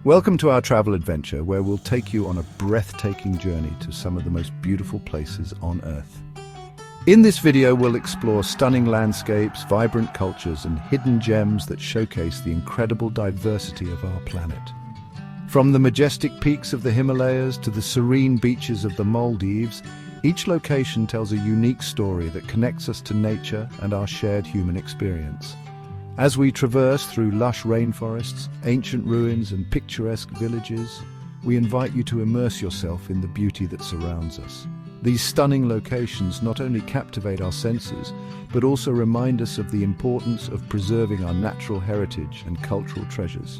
Welcome to our travel adventure, where we'll take you on a breathtaking journey to some of the most beautiful places on Earth. In this video, we'll explore stunning landscapes, vibrant cultures, and hidden gems that showcase the incredible diversity of our planet. From the majestic peaks of the Himalayas to the serene beaches of the Maldives, each location tells a unique story that connects us to nature and our shared human experience. As we traverse through lush rainforests, ancient ruins, and picturesque villages, we invite you to immerse yourself in the beauty that surrounds us. These stunning locations not only captivate our senses, but also remind us of the importance of preserving our natural heritage and cultural treasures.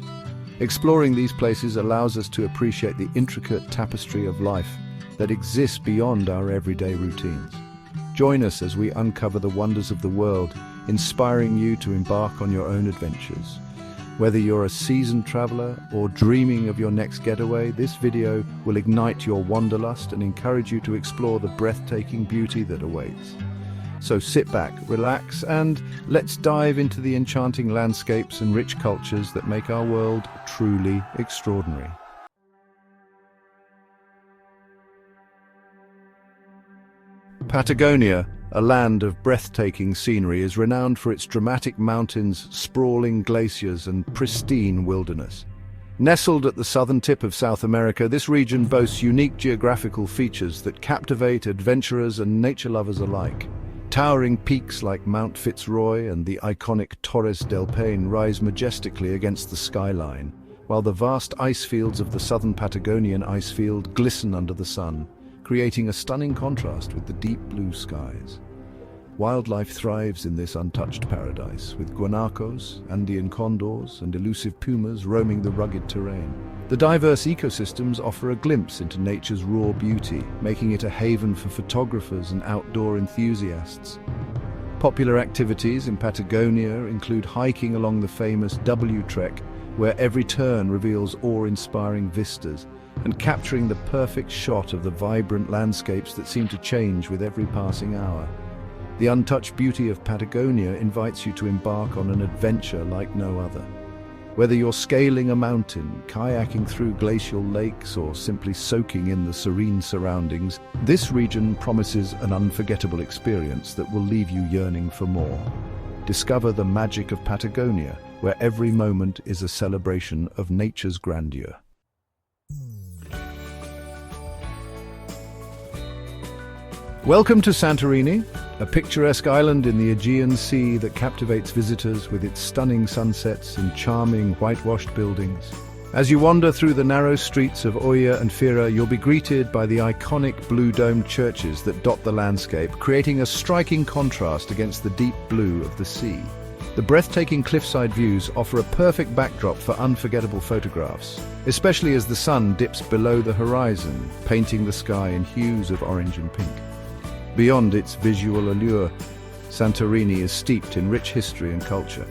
Exploring these places allows us to appreciate the intricate tapestry of life that exists beyond our everyday routines. Join us as we uncover the wonders of the world, inspiring you to embark on your own adventures. Whether you're a seasoned traveler or dreaming of your next getaway, this video will ignite your wanderlust and encourage you to explore the breathtaking beauty that awaits. So sit back, relax, and let's dive into the enchanting landscapes and rich cultures that make our world truly extraordinary. Patagonia, a land of breathtaking scenery, is renowned for its dramatic mountains, sprawling glaciers, and pristine wilderness. Nestled at the southern tip of South America, this region boasts unique geographical features that captivate adventurers and nature lovers alike. Towering peaks like Mount Fitzroy and the iconic Torres del Paine rise majestically against the skyline, while the vast ice fields of the southern Patagonian icefield glisten under the sun, creating a stunning contrast with the deep blue skies. Wildlife thrives in this untouched paradise, with guanacos, Andean condors, and elusive pumas roaming the rugged terrain. The diverse ecosystems offer a glimpse into nature's raw beauty, making it a haven for photographers and outdoor enthusiasts. Popular activities in Patagonia include hiking along the famous W Trek, where every turn reveals awe-inspiring vistas, and capturing the perfect shot of the vibrant landscapes that seem to change with every passing hour. The untouched beauty of Patagonia invites you to embark on an adventure like no other. Whether you're scaling a mountain, kayaking through glacial lakes, or simply soaking in the serene surroundings, this region promises an unforgettable experience that will leave you yearning for more. Discover the magic of Patagonia, where every moment is a celebration of nature's grandeur. Welcome to Santorini, a picturesque island in the Aegean Sea that captivates visitors with its stunning sunsets and charming whitewashed buildings. As you wander through the narrow streets of Oia and Fira, you'll be greeted by the iconic blue-domed churches that dot the landscape, creating a striking contrast against the deep blue of the sea. The breathtaking cliffside views offer a perfect backdrop for unforgettable photographs, especially as the sun dips below the horizon, painting the sky in hues of orange and pink. Beyond its visual allure, Santorini is steeped in rich history and culture.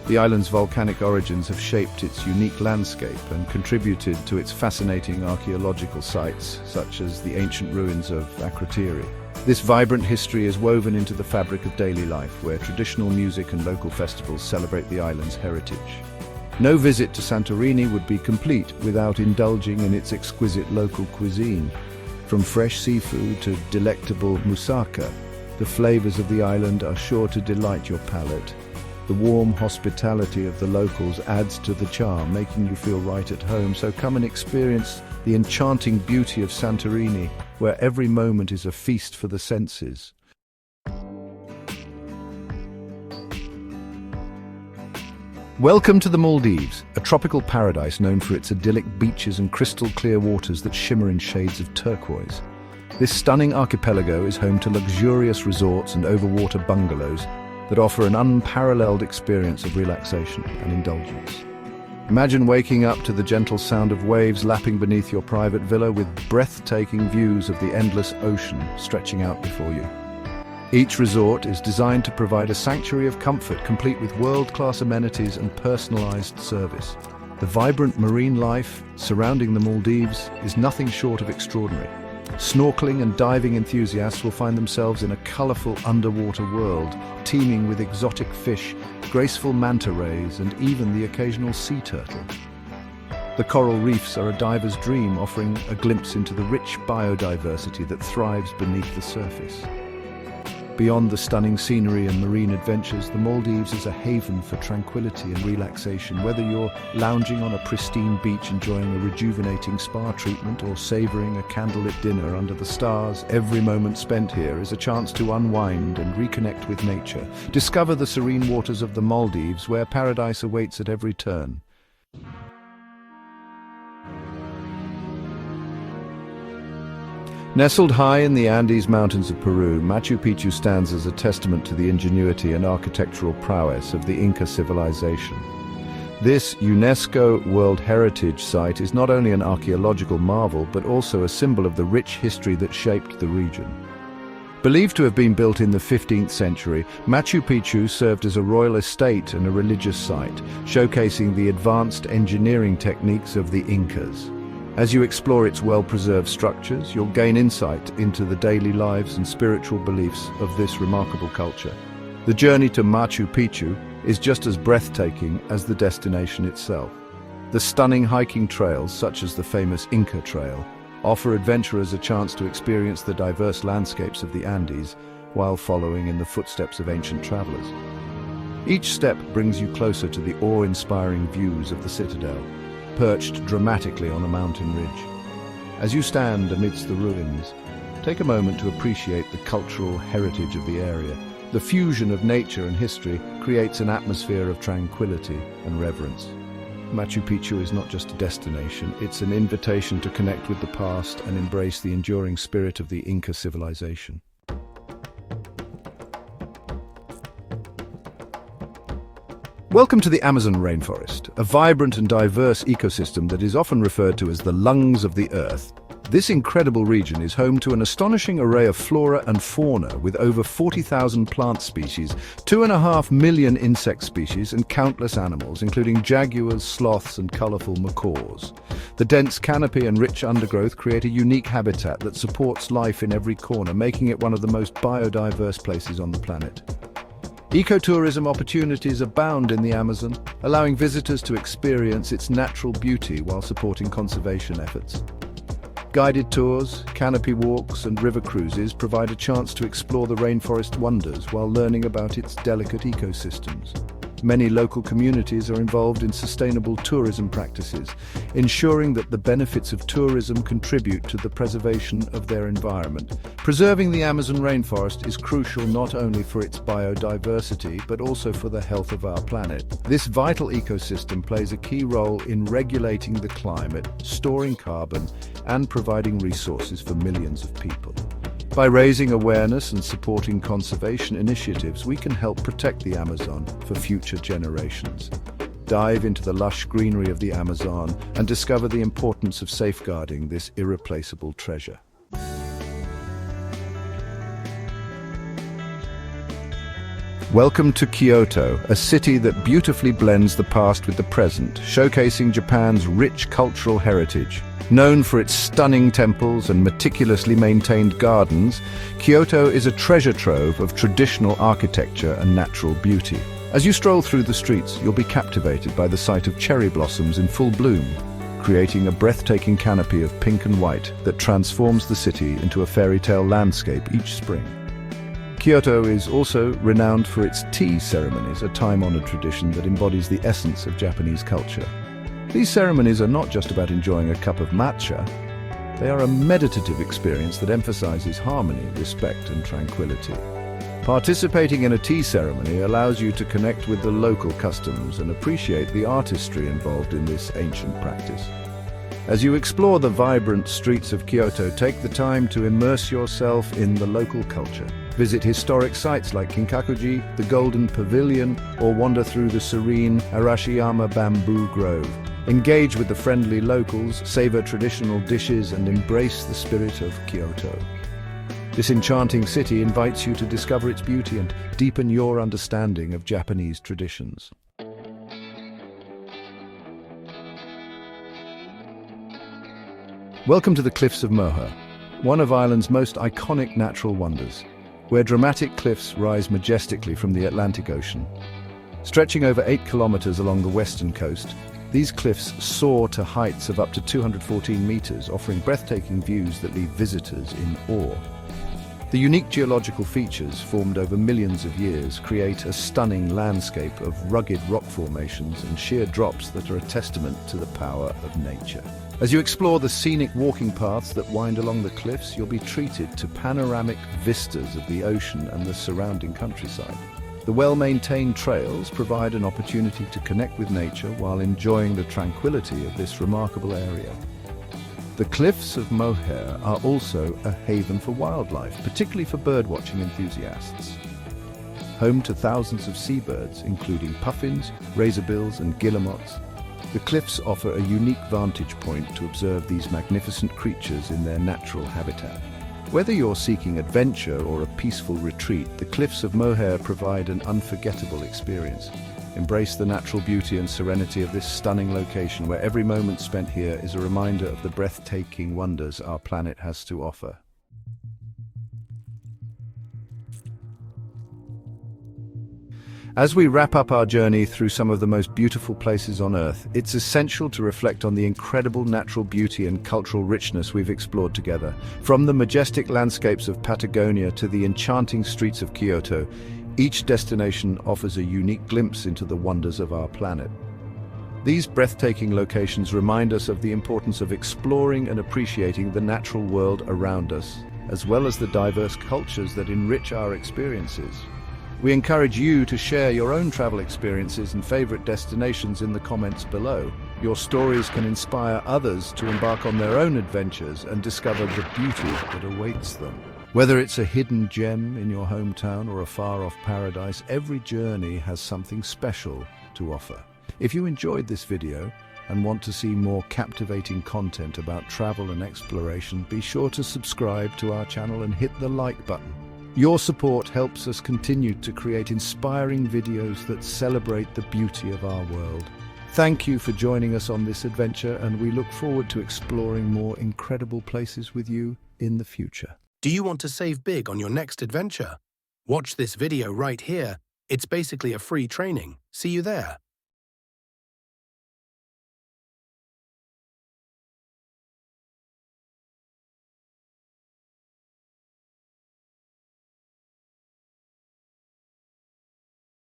The island's volcanic origins have shaped its unique landscape and contributed to its fascinating archaeological sites, such as the ancient ruins of Vacabee. This vibrant history is woven into the fabric of daily life, where traditional music and local festivals celebrate the island's heritage. No visit to Santorini would be complete without indulging in its exquisite local cuisine. From fresh seafood to delectable moussaka, the flavors of the island are sure to delight your palate. The warm hospitality of the locals adds to the charm, making you feel right at home. So come and experience the enchanting beauty of Santorini, where every moment is a feast for the senses. Welcome to the Maldives, a tropical paradise known for its idyllic beaches and crystal-clear waters that shimmer in shades of turquoise. This stunning archipelago is home to luxurious resorts and overwater bungalows that offer an unparalleled experience of relaxation and indulgence. Imagine waking up to the gentle sound of waves lapping beneath your private villa, with breathtaking views of the endless ocean stretching out before you. Each resort is designed to provide a sanctuary of comfort, complete with world-class amenities and personalized service. The vibrant marine life surrounding the Maldives is nothing short of extraordinary. Snorkeling and diving enthusiasts will find themselves in a colorful underwater world, teeming with exotic fish, graceful manta rays, and even the occasional sea turtle. The coral reefs are a diver's dream, offering a glimpse into the rich biodiversity that thrives beneath the surface. Beyond the stunning scenery and marine adventures, the Maldives is a haven for tranquility and relaxation. Whether you're lounging on a pristine beach enjoying a rejuvenating spa treatment or savoring a candlelit dinner under the stars, every moment spent here is a chance to unwind and reconnect with nature. Discover the serene waters of the Maldives, where paradise awaits at every turn. Nestled high in the Andes Mountains of Peru, Machu Picchu stands as a testament to the ingenuity and architectural prowess of the Inca civilization. This UNESCO World Heritage Site is not only an archaeological marvel, but also a symbol of the rich history that shaped the region. Believed to have been built in the 15th century, Machu Picchu served as a royal estate and a religious site, showcasing the advanced engineering techniques of the Incas. As you explore its well-preserved structures, you'll gain insight into the daily lives and spiritual beliefs of this remarkable culture. The journey to Machu Picchu is just as breathtaking as the destination itself. The stunning hiking trails, such as the famous Inca Trail, offer adventurers a chance to experience the diverse landscapes of the Andes while following in the footsteps of ancient travelers. Each step brings you closer to the awe-inspiring views of the citadel, perched dramatically on a mountain ridge. As you stand amidst the ruins, take a moment to appreciate the cultural heritage of the area. The fusion of nature and history creates an atmosphere of tranquility and reverence. Machu Picchu is not just a destination, it's an invitation to connect with the past and embrace the enduring spirit of the Inca civilization. Welcome to the Amazon rainforest, a vibrant and diverse ecosystem that is often referred to as the lungs of the earth. This incredible region is home to an astonishing array of flora and fauna with over 40,000 plant species, 2.5 million insect species, and countless animals, including jaguars, sloths, and colorful macaws. The dense canopy and rich undergrowth create a unique habitat that supports life in every corner, making it one of the most biodiverse places on the planet. Ecotourism opportunities abound in the Amazon, allowing visitors to experience its natural beauty while supporting conservation efforts. Guided tours, canopy walks, and river cruises provide a chance to explore the rainforest wonders while learning about its delicate ecosystems. Many local communities are involved in sustainable tourism practices, ensuring that the benefits of tourism contribute to the preservation of their environment. Preserving the Amazon rainforest is crucial not only for its biodiversity, but also for the health of our planet. This vital ecosystem plays a key role in regulating the climate, storing carbon, and providing resources for millions of people. By raising awareness and supporting conservation initiatives, we can help protect the Amazon for future generations. Dive into the lush greenery of the Amazon and discover the importance of safeguarding this irreplaceable treasure. Welcome to Kyoto, a city that beautifully blends the past with the present, showcasing Japan's rich cultural heritage. Known for its stunning temples and meticulously maintained gardens, Kyoto is a treasure trove of traditional architecture and natural beauty. As you stroll through the streets, you'll be captivated by the sight of cherry blossoms in full bloom, creating a breathtaking canopy of pink and white that transforms the city into a fairy tale landscape each spring. Kyoto is also renowned for its tea ceremonies, a time-honored tradition that embodies the essence of Japanese culture. These ceremonies are not just about enjoying a cup of matcha. They are a meditative experience that emphasizes harmony, respect, and tranquility. Participating in a tea ceremony allows you to connect with the local customs and appreciate the artistry involved in this ancient practice. As you explore the vibrant streets of Kyoto, take the time to immerse yourself in the local culture. Visit historic sites like Kinkakuji, the Golden Pavilion, or wander through the serene Arashiyama Bamboo Grove. Engage with the friendly locals, savor traditional dishes, and embrace the spirit of Kyoto. This enchanting city invites you to discover its beauty and deepen your understanding of Japanese traditions. Welcome to the Cliffs of Moher, one of Ireland's most iconic natural wonders, where dramatic cliffs rise majestically from the Atlantic Ocean. Stretching over 8 kilometers along the western coast, These cliffs soar to heights of up to 214 meters, offering breathtaking views that leave visitors in awe. The unique geological features, formed over millions of years, create a stunning landscape of rugged rock formations and sheer drops that are a testament to the power of nature. As you explore the scenic walking paths that wind along the cliffs, you'll be treated to panoramic vistas of the ocean and the surrounding countryside. The well-maintained trails provide an opportunity to connect with nature while enjoying the tranquility of this remarkable area. The cliffs of Moher are also a haven for wildlife, particularly for birdwatching enthusiasts. Home to thousands of seabirds, including puffins, razorbills and guillemots, the cliffs offer a unique vantage point to observe these magnificent creatures in their natural habitat. Whether you're seeking adventure or a peaceful retreat, the cliffs of Moher provide an unforgettable experience. Embrace the natural beauty and serenity of this stunning location, where every moment spent here is a reminder of the breathtaking wonders our planet has to offer. As we wrap up our journey through some of the most beautiful places on Earth, it's essential to reflect on the incredible natural beauty and cultural richness we've explored together. From the majestic landscapes of Patagonia to the enchanting streets of Kyoto, each destination offers a unique glimpse into the wonders of our planet. These breathtaking locations remind us of the importance of exploring and appreciating the natural world around us, as well as the diverse cultures that enrich our experiences. We encourage you to share your own travel experiences and favorite destinations in the comments below. Your stories can inspire others to embark on their own adventures and discover the beauty that awaits them. Whether it's a hidden gem in your hometown or a far-off paradise, every journey has something special to offer. If you enjoyed this video and want to see more captivating content about travel and exploration, be sure to subscribe to our channel and hit the like button. Your support helps us continue to create inspiring videos that celebrate the beauty of our world. Thank you for joining us on this adventure, and we look forward to exploring more incredible places with you in the future. Do you want to save big on your next adventure? Watch this video right here. It's basically a free training. See you there.